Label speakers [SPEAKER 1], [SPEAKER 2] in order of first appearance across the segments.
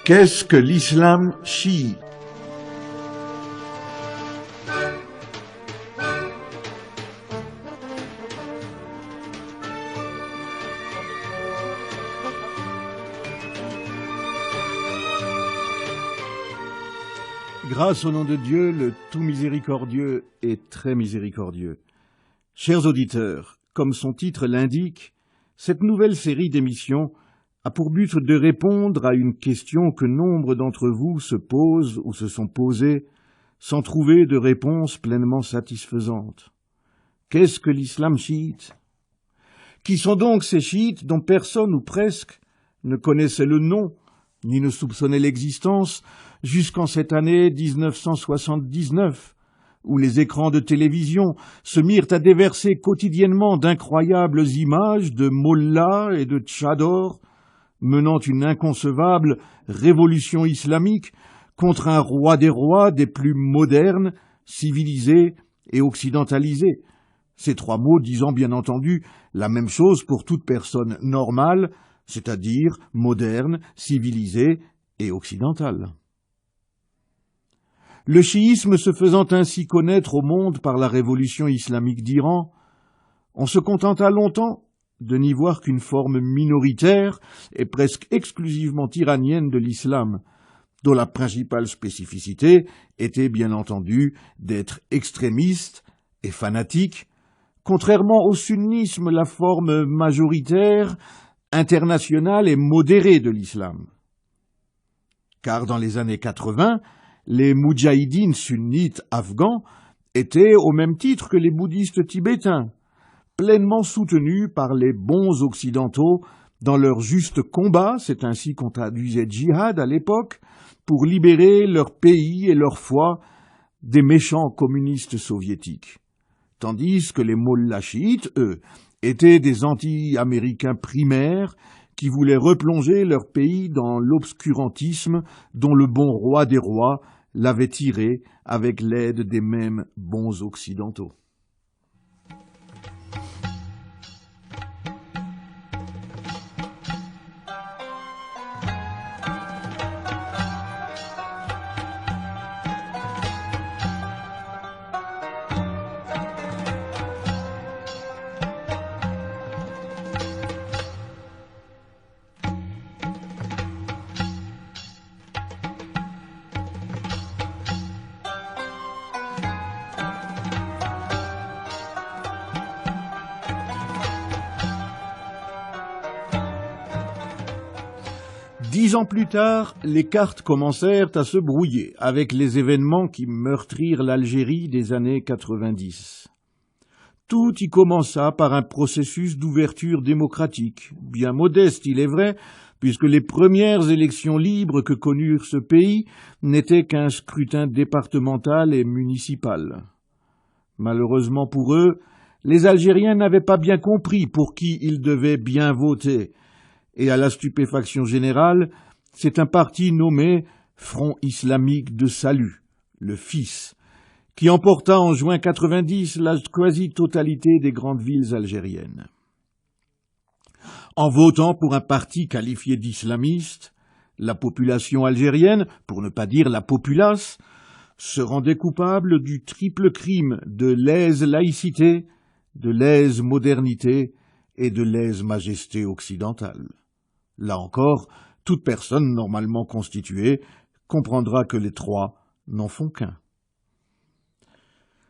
[SPEAKER 1] Qu'est-ce que l'islam chiite? Grâce au nom de Dieu, le tout miséricordieux et très miséricordieux. Chers auditeurs, comme son titre l'indique, cette nouvelle série d'émissions a pour but de répondre à une question que nombre d'entre vous se posent ou se sont posées sans trouver de réponse pleinement satisfaisante. Qu'est-ce que l'islam chiite? Qui sont donc ces chiites dont personne ou presque ne connaissait le nom ni ne soupçonnait l'existence jusqu'en cette année 1979, où les écrans de télévision se mirent à déverser quotidiennement d'incroyables images de mollahs et de tchadors menant une inconcevable révolution islamique contre un roi des rois des plus modernes, civilisés et occidentalisés. Ces trois mots disant bien entendu la même chose pour toute personne normale, c'est-à-dire moderne, civilisée et occidentale. Le chiisme se faisant ainsi connaître au monde par la révolution islamique d'Iran, on se contenta longtemps de n'y voir qu'une forme minoritaire et presque exclusivement iranienne de l'islam, dont la principale spécificité était bien entendu d'être extrémiste et fanatique, contrairement au sunnisme, la forme majoritaire, internationale et modérée de l'islam. Car dans les années 80, les moudjahidines sunnites afghans étaient, au même titre que les bouddhistes tibétains, pleinement soutenus par les bons occidentaux dans leur juste combat, c'est ainsi qu'on traduisait djihad à l'époque, pour libérer leur pays et leur foi des méchants communistes soviétiques. Tandis que les mollahs chiites, eux, étaient des anti-américains primaires qui voulaient replonger leur pays dans l'obscurantisme dont le bon roi des rois l'avait tiré avec l'aide des mêmes bons occidentaux. Dix ans plus tard, les cartes commencèrent à se brouiller avec les événements qui meurtrirent l'Algérie des années 90. Tout y commença par un processus d'ouverture démocratique, bien modeste il est vrai, puisque les premières élections libres que connurent ce pays n'étaient qu'un scrutin départemental et municipal. Malheureusement pour eux, les Algériens n'avaient pas bien compris pour qui ils devaient bien voter, et à la stupéfaction générale, c'est un parti nommé Front islamique de salut, le FIS, qui emporta en juin 90 la quasi-totalité des grandes villes algériennes. En votant pour un parti qualifié d'islamiste, la population algérienne, pour ne pas dire la populace, se rendait coupable du triple crime de lèse-laïcité, de lèse-modernité et de lèse-majesté occidentale. Là encore, toute personne normalement constituée comprendra que les trois n'en font qu'un.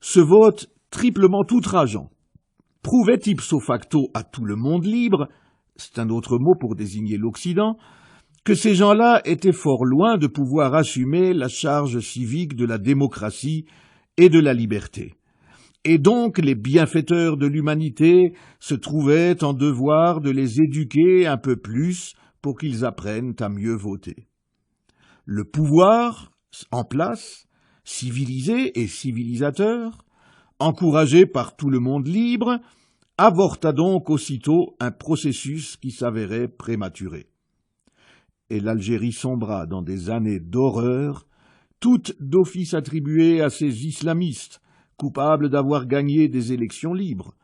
[SPEAKER 1] Ce vote triplement outrageant prouvait ipso facto à tout le monde libre, c'est un autre mot pour désigner l'Occident, que ces gens-là étaient fort loin de pouvoir assumer la charge civique de la démocratie et de la liberté. Et donc les bienfaiteurs de l'humanité se trouvaient en devoir de les éduquer un peu plus pour qu'ils apprennent à mieux voter. Le pouvoir, en place, civilisé et civilisateur, encouragé par tout le monde libre, avorta donc aussitôt un processus qui s'avérait prématuré. Et l'Algérie sombra dans des années d'horreur, toutes d'office attribuées à ces islamistes, coupables d'avoir gagné des élections libres,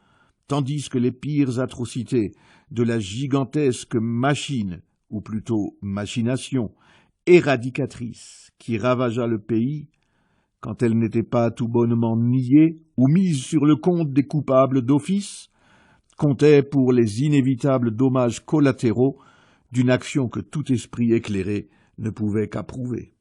[SPEAKER 1] tandis que les pires atrocités de la gigantesque machine, ou plutôt machination, éradicatrice qui ravagea le pays quand elle n'était pas tout bonnement niée ou mise sur le compte des coupables d'office, comptait pour les inévitables dommages collatéraux d'une action que tout esprit éclairé ne pouvait qu'approuver.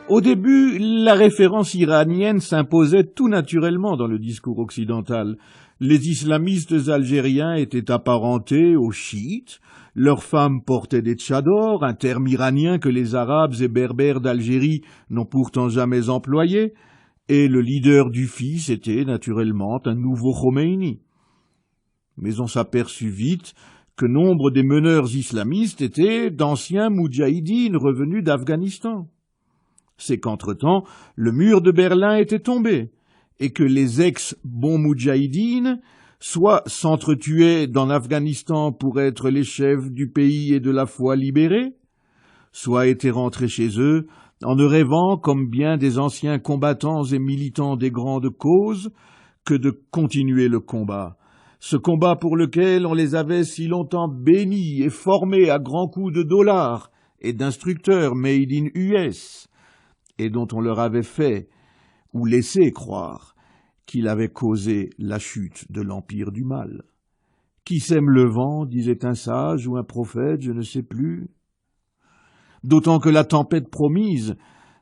[SPEAKER 1] Au début, la référence iranienne s'imposait tout naturellement dans le discours occidental. Les islamistes algériens étaient apparentés aux chiites, leurs femmes portaient des tchadors, un terme iranien que les Arabes et Berbères d'Algérie n'ont pourtant jamais employé, et le leader du fils était naturellement un nouveau Khomeini. Mais on s'aperçut vite que nombre des meneurs islamistes étaient d'anciens moudjahidines revenus d'Afghanistan. C'est qu'entre-temps, le mur de Berlin était tombé, et que les ex-bons moudjahidines soit s'entretuaient dans l'Afghanistan pour être les chefs du pays et de la foi libérés, soit étaient rentrés chez eux en ne rêvant, comme bien des anciens combattants et militants des grandes causes, que de continuer le combat. Ce combat pour lequel on les avait si longtemps bénis et formés à grands coups de dollars et d'instructeurs made in US, et dont on leur avait fait ou laissé croire qu'il avait causé la chute de l'empire du mal. Qui sème le vent, disait un sage ou un prophète, je ne sais plus. D'autant que la tempête promise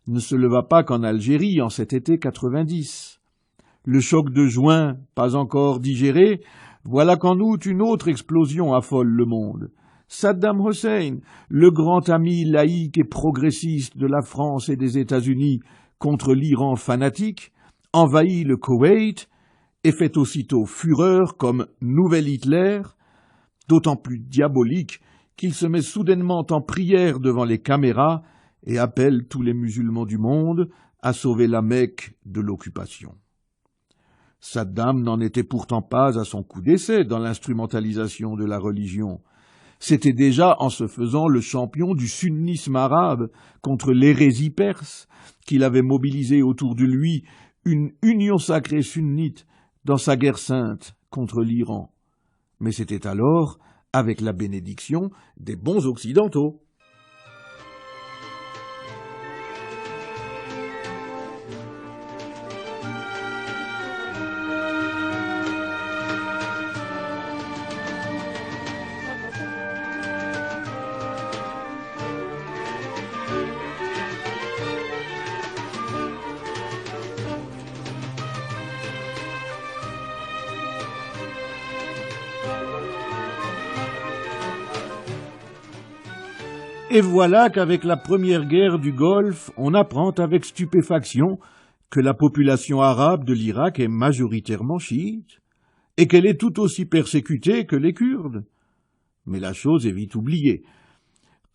[SPEAKER 1] ne se leva pas qu'en Algérie en cet été 90. Le choc de juin, pas encore digéré, voilà qu'en août une autre explosion affole le monde. Saddam Hussein, le grand ami laïque et progressiste de la France et des États-Unis contre l'Iran fanatique, envahit le Koweït et fait aussitôt fureur comme nouvel Hitler, d'autant plus diabolique qu'il se met soudainement en prière devant les caméras et appelle tous les musulmans du monde à sauver la Mecque de l'occupation. Saddam n'en était pourtant pas à son coup d'essai dans l'instrumentalisation de la religion. C'était déjà en se faisant le champion du sunnisme arabe contre l'hérésie perse qu'il avait mobilisé autour de lui une union sacrée sunnite dans sa guerre sainte contre l'Iran. Mais c'était alors avec la bénédiction des bons occidentaux. Et voilà qu'avec la première guerre du Golfe, on apprend avec stupéfaction que la population arabe de l'Irak est majoritairement chiite, et qu'elle est tout aussi persécutée que les Kurdes. Mais la chose est vite oubliée.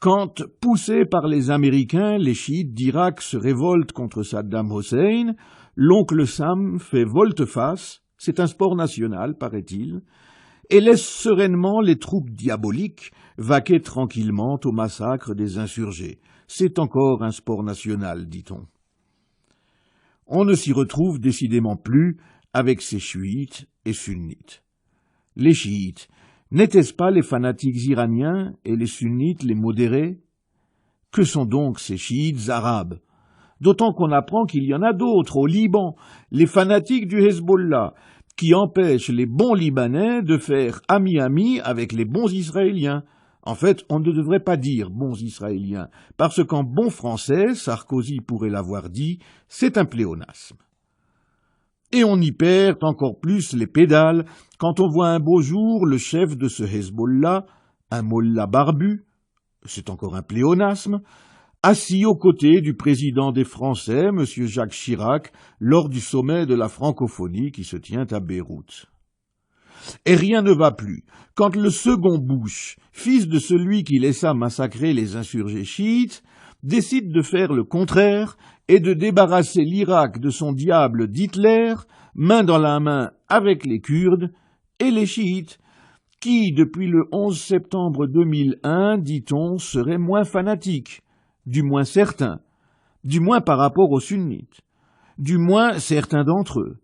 [SPEAKER 1] Quand, poussés par les Américains, les chiites d'Irak se révoltent contre Saddam Hussein, l'oncle Sam fait volte-face, c'est un sport national, paraît-il, et laisse sereinement les troupes diaboliques vaquer tranquillement au massacre des insurgés. C'est encore un sport national, dit-on. On ne s'y retrouve décidément plus avec ces chiites et sunnites. Les chiites, n'étaient-ce pas les fanatiques iraniens et les sunnites les modérés? Que sont donc ces chiites arabes? D'autant qu'on apprend qu'il y en a d'autres au Liban, les fanatiques du Hezbollah, qui empêchent les bons Libanais de faire ami-ami avec les bons Israéliens. En fait, on ne devrait pas dire bons Israéliens, parce qu'en bon français, Sarkozy pourrait l'avoir dit, c'est un pléonasme. Et on y perd encore plus les pédales quand on voit un beau jour le chef de ce Hezbollah, un mollah barbu, c'est encore un pléonasme, assis aux côtés du président des Français, M. Jacques Chirac, lors du sommet de la francophonie qui se tient à Beyrouth. Et rien ne va plus. Quand le second Bush, fils de celui qui laissa massacrer les insurgés chiites, décide de faire le contraire et de débarrasser l'Irak de son diable d'Hitler, main dans la main avec les Kurdes et les chiites, qui, depuis le 11 septembre 2001, dit-on, seraient moins fanatiques, du moins certains, du moins par rapport aux sunnites, du moins certains d'entre eux,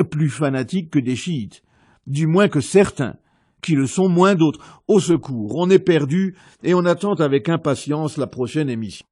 [SPEAKER 1] plus fanatiques que des chiites, du moins que certains, qui le sont moins d'autres. Au secours, on est perdu et on attend avec impatience la prochaine émission.